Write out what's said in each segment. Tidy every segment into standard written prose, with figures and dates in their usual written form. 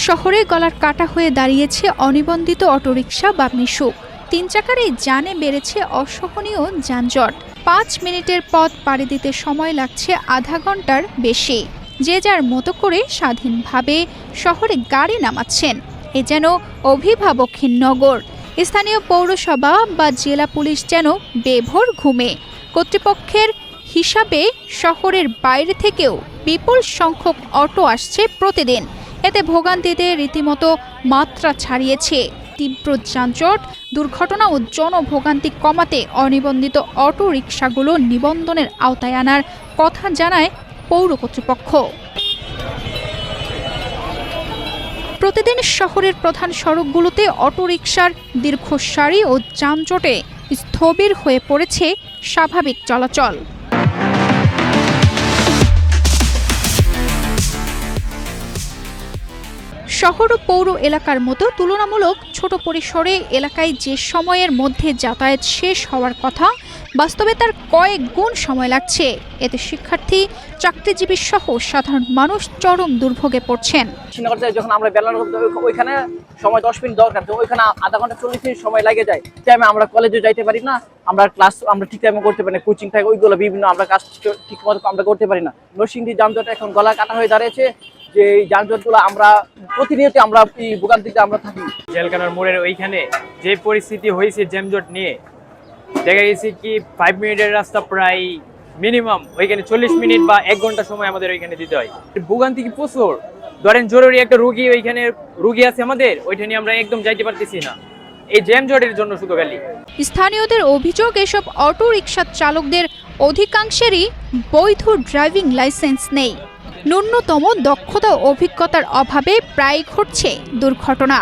শহরে গলার কাটা হয়ে দাঁড়িয়েছে অনিবন্ধিত অটোরিকশা বা মিশুক। 3 চাকার এই যানে বেড়েছে অসহনীয় যানজট। 5 মিনিটের পথ পাড়ি দিতে সময় লাগছে আধা ঘন্টার বেশি। যে যার মতো করে স্বাধীনভাবে শহরে গাড়ি নামাচ্ছেন। এ যেন অভিভাবকহীন নগর। স্থানীয় পৌরসভা বা জেলা পুলিশ যেন বেভোর ঘুমে। কর্তৃপক্ষের হিসাবে শহরের বাইরে থেকেও বিপুল সংখ্যক অটো আসছে প্রতিদিন। এতে ভোগান্তিতে রীতিমতো মাত্রা ছাড়িয়েছে। তীব্র যানজট, দুর্ঘটনা ও জনভোগান্তি কমাতে অনিবন্ধিত অটো রিকশাগুলো নিবন্ধনের আওতায় আনার কথা জানায় পৌর কর্তৃপক্ষ। প্রতিদিন শহরের প্রধান সড়কগুলোতে অটোরিকশার দীর্ঘ সারি ও যানজটে স্থবির হয়ে পড়েছে স্বাভাবিক চলাচল। শহর ও পৌর এলাকার মতো তুলনামূলক ছোট পরিসরে এলাকায় যে সময়ের মধ্যে যাতায়াত শেষ হওয়ার কথা, বাস্তবে তার কয়েক গুণ সময় লাগছে। এতে শিক্ষার্থী, চাকরিজীবী সহ সাধারণ মানুষ চরম দুর্ভোগে পড়ছেন। যখন আমরা বেলার ওইখানে সময় 10 মিনিট দরকার, তো ওইখানে আধা ঘন্টা 40 মিনিট সময় লাগে যায়। টাইমে আমরা কলেজে যাইতে পারি না, আমরা ক্লাস আমরা ঠিক টাইমে করতে পারি না, কোচিং থাকে ওইগুলো বিভিন্ন আমরা কাজ ঠিক মতো আমরা করতে পারি না। নরসিংদী যানজট এখন গলা কাটা হয়ে দাঁড়িয়েছে। যে যানজটগুলো আমরা প্রতিনিয়ত আমরা ভোগান্তিতে আমরা থাকি। জেলখানার মোড়ের ওইখানে যে পরিস্থিতি হয়েছে যানজট নিয়ে, দেখা গেছে কি 5 মিনিটের রাস্তা প্রায় মিনিমাম ওইখানে 40 মিনিট বা 1 ঘন্টা সময় আমাদের ওইখানে দিতে হয়। ভোগান্তি কি প্রচুর। ধরেন জরুরি একটা রোগী ওইখানে রোগী আছে আমাদের, ওইটা নিয়ে আমরা একদম যাইতে পারতেছি না এই যানজটের জন্য শুধু খালি। স্থানীয়দের অভিযোগ, এসব অটো রিকশা চালকদের অধিকাংশেরই বৈধ ড্রাইভিং লাইসেন্স নেই। ন্যূনতম দক্ষতা ও অভিজ্ঞতার অভাবে প্রায় ঘটছে দুর্ঘটনা।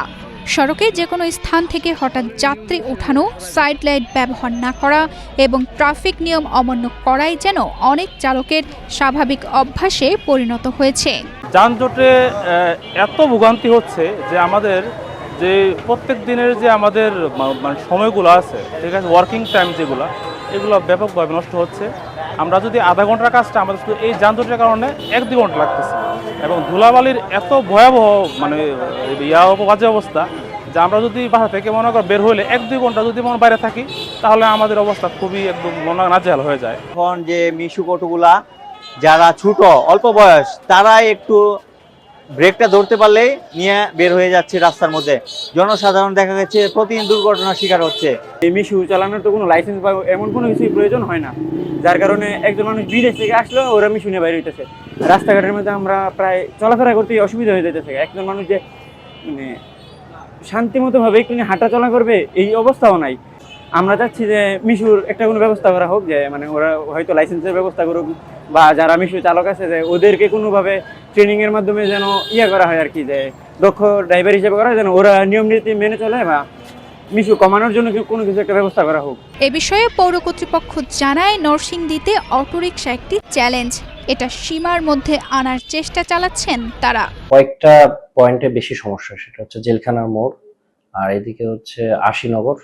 সড়কে যে কোনো স্থান থেকে হঠাৎ যাত্রী ওঠানো, সাইড লাইট ব্যবহার না করা এবং ট্রাফিক নিয়ম অমান্য করাই যেন অনেক চালকের স্বাভাবিক অভ্যাসে পরিণত হয়েছে। যানজটে এত ভোগান্তি হচ্ছে যে আমাদের যে প্রত্যেক দিনের যে আমাদের মানে সময়গুলো আছে, ঠিক আছে, ওয়ার্কিং টাইম যেগুলো, এগুলো ব্যাপকভাবে নষ্ট হচ্ছে। আমরা যদি আধা ঘন্টার কাজটা আমাদের শুধু এই যানজটের কারণে 1-2 ঘন্টা লাগতেছে। এবং ধুলাবালির এত ভয়াবহ মানে বাজে অবস্থা যে আমরা যদি বাসা থেকে মনে কর বের হলে 1-2 ঘন্টা যদি মনে বাইরে থাকি, তাহলে আমাদের অবস্থা খুবই একদম মনে নাজেহাল হয়ে যায়। এখন যে মিশুক অটোগুলা যারা ছোট অল্প বয়স, তারা একটু ব্রেকটা ধরতে পারলেই নিয়ে বের হয়ে যাচ্ছে রাস্তার মধ্যে। জনসাধারণ দেখা গেছে প্রতিদিন দুর্ঘটনার শিকার হচ্ছে। এই মিশু চালানোর তো কোনো লাইসেন্স বা এমন কোনো কিছুই প্রয়োজন হয় না, যার কারণে একজন মানুষ বিদেশ থেকে আসলেও ওরা মিশু নিয়ে বাইরে হইতেছে। রাস্তাঘাটের মধ্যে আমরা প্রায় চলাফেরা করতে অসুবিধা হয়ে যেতেছে। একজন মানুষ যে মানে শান্তিমতোভাবে একটু হাঁটা চলা করবে এই অবস্থাও নাই। আমরা চাচ্ছি যে মিশুর একটা কোনো ব্যবস্থা করা হোক, যে মানে ওরা হয়তো লাইসেন্সের ব্যবস্থা করুক, বা যারা মিশু চালক আছে যে ওদেরকে কোনোভাবে ট্রেনিংয়ের মাধ্যমে যেন করা হয় আর কি, যে দক্ষ ড্রাইভার হিসেবে করা হয়, যেন ওরা নিয়ম নীতি মেনে চলে বা মিশু কমানোর জন্য কোনো কিছু একটা ব্যবস্থা করা হোক। এ বিষয়ে পৌর কর্তৃপক্ষ জানায়, নরসিংদীতে অটোরিকশা একটি চ্যালেঞ্জ। এটা সীমার মধ্যে আনার চেষ্টা চালাচ্ছেন তারা। কয়েকটা পয়েন্টে বেশি সমস্যা, সেটা হচ্ছে জেলখানার মোড়, আর এদিকে হচ্ছে আশিনগর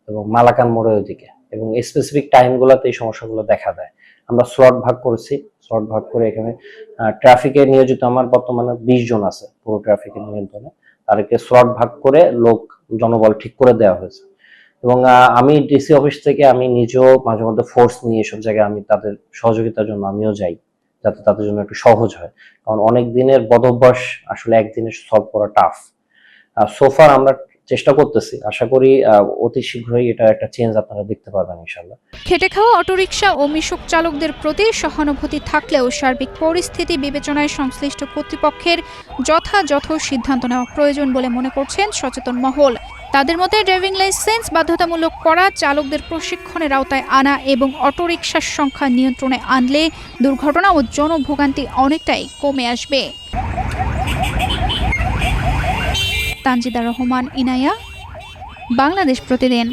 এবং মালাকান মোড়ের ওইদিকে, এবং স্পেসিফিক টাইমগুলোতে এই সমস্যাগুলো দেখা দেয়। আমরা স্লট ভাগ করেছি, স্লট ভাগ করে এখানে ট্রাফিকে নিয়োজিত আমার বর্তমানে 20 জন আছে পুরো ট্রাফিকের নিয়ন্ত্রণে। তাদেরকে স্লট ভাগ করে লোক জনবল ঠিক করে দেওয়া হয়েছে। এবং আমি ডিসি অফিস থেকে আমি নিজেও মাঝে মধ্যে ফোর্স নিয়ে এসব জায়গায় আমি তাদের সহযোগিতার জন্য আমিও যাই, যাতে তাদের জন্য একটু সহজ হয়। কারণ অনেক দিনের বদভ্যাস আসলে একদিনে সলভ করা টাফ। সোফার আমরা চেষ্টা করতেছি, আশা করি অতি শীঘ্রই এটা একটা চেঞ্জ আপনারা দেখতে পারবেন ইনশাআল্লাহ। খেটে খাওয়া অটোরিকশা ও মিশুক চালকদের প্রতি সহানুভূতি থাকলেও সার্বিক পরিস্থিতি বিবেচনায় সংশ্লিষ্ট কর্তৃপক্ষের যথাযথ সিদ্ধান্ত নেওয়া প্রয়োজন বলে মনে করছেন সচেতন মহল। তাদের মতে ড্রাইভিং লাইসেন্স বাধ্যতামূলক করা, চালকদের প্রশিক্ষণের আওতায় আনা এবং অটোরিকশার সংখ্যা নিয়ন্ত্রণে আনলে দুর্ঘটনা ও জনভোগান্তি অনেকটাই কমে আসবে। তানজিদা রহমান, ইনায়া, বাংলাদেশ প্রতিদিন।